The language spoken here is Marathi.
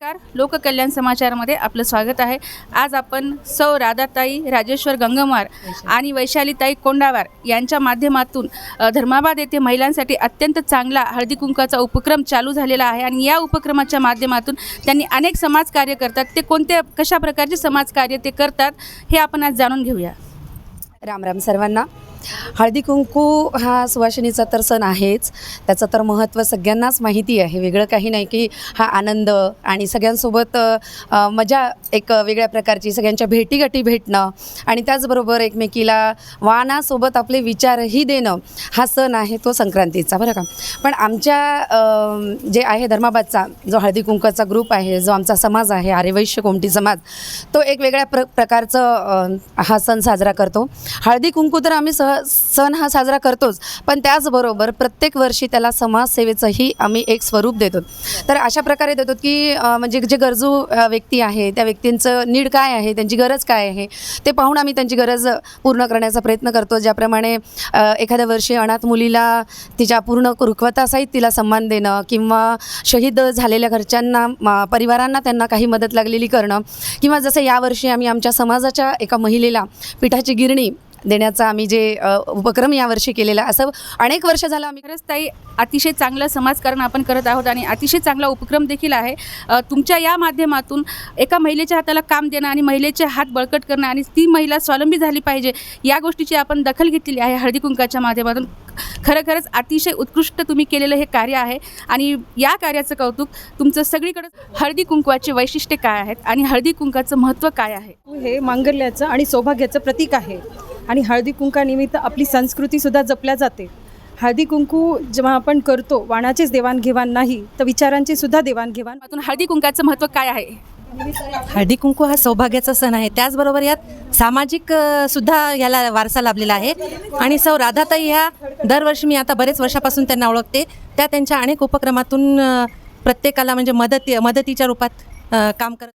नमस्कार, लोककल्याण समाचारमध्ये आपलं स्वागत आहे। आज आपण सौ राधाताई राजेश्वर गंगमार आणि वैशालीताई कोंडावार यांच्या माध्यमातून धर्माबाद येथे महिलांसाठी अत्यंत चांगला हळदी कुंकवाचा उपक्रम चालू झालेला आहे आणि या उपक्रमाच्या माध्यमातून त्यांनी अनेक समाजकार्य करतात। ते कोणत्या कशा प्रकारचे समाजकार्य ते करतात हे आपण आज जाणून घेऊया। राम राम सर्वांना। हळदी कुंकू हा सुवासिनीचा तर सण आहेच, त्याचं तर महत्त्व सगळ्यांनाच माहिती आहे। वेगळं काही नाही की हा आनंद आणि सगळ्यांसोबत मजा एक वेगळ्या प्रकारची सगळ्यांच्या भेटीगाठी भेटणं आणि त्याचबरोबर एकमेकीला वाणासोबत आपले विचारही देणं हा सण आहे तो संक्रांतीचा, बरं का। पण आमच्या जे आहे धर्माबादचा जो हळदी कुंकवाचा ग्रुप आहे, जो आमचा समाज आहे आर्यवैश्य कोमटी समाज, तो एक वेगळ्या प्रकारचं हा सण साजरा करतो। हळदी कुंकू तर आम्ही सण हा साजरा करतोच, पण त्याचबरोबर प्रत्येक वर्षी त्याला समाजसेवेचंही आम्ही एक स्वरूप देतो। तर अशा प्रकारे देतो की म्हणजे जे गरजू व्यक्ती आहे त्या व्यक्तींचं नीड काय आहे, त्यांची गरज काय आहे ते पाहून आम्ही त्यांची गरज पूर्ण करण्याचा प्रयत्न करतो। ज्याप्रमाणे एखाद्या वर्षी अनाथ मुलीला तिच्या पूर्ण रुखवतासहित तिला सन्मान देणं किंवा शहीद झालेल्या घरच्यांना परिवारांना त्यांना काही मदत लागलेली करणं, किंवा जसं यावर्षी आम्ही आमच्या समाजाच्या एका महिलेला पिठाची गिरणी देण्याचा आम्ही जे उपक्रम यावर्षी केलेला, असं अनेक वर्ष झालं आम्ही खरंच ताई अतिशय चांगलं समाजकारण आपण करत आहोत आणि अतिशय चांगला उपक्रम देखील आहे। तुमच्या या माध्यमातून एका महिलेच्या हाताला काम देणं आणि महिलेचे हात बळकट करणं आणि ती महिला स्वावलंबी झाली पाहिजे या गोष्टीची आपण दखल घेतलेली आहे हळदी कुंकवाच्या माध्यमातून। खरंच अतिशय उत्कृष्ट तुम्ही केलेलं हे कार्य आहे आणि या कार्याचं कौतुक तुमचं सगळीकडे। हळदी कुंकवाचे वैशिष्ट्य काय आहेत आणि हळदी कुंकवाचं महत्त्व काय आहे? हे मांगल्याचं आणि सौभाग्याचं प्रतीक आहे आणि हळदी कुंकानिमित्त आपली संस्कृतीसुद्धा जपल्या जाते। हळदी कुंकू जेव्हा आपण करतो, वाणाचेच देवाणघेवाण नाही तर विचारांची सुद्धा देवाणघेवाण। हळदी कुंकवाचं महत्त्व काय आहे? हळदी कुंकू हा सौभाग्याचा सण आहे, त्याचबरोबर यात सामाजिक सुद्धा याला वारसा लाभलेला आहे। आणि सौ राधाताई ह्या दरवर्षी मी आता बरेच वर्षापासून त्यांना ओळखते, त्या त्यांच्या अनेक उपक्रमातून प्रत्येकाला म्हणजे मदतीच्या रूपात काम करत।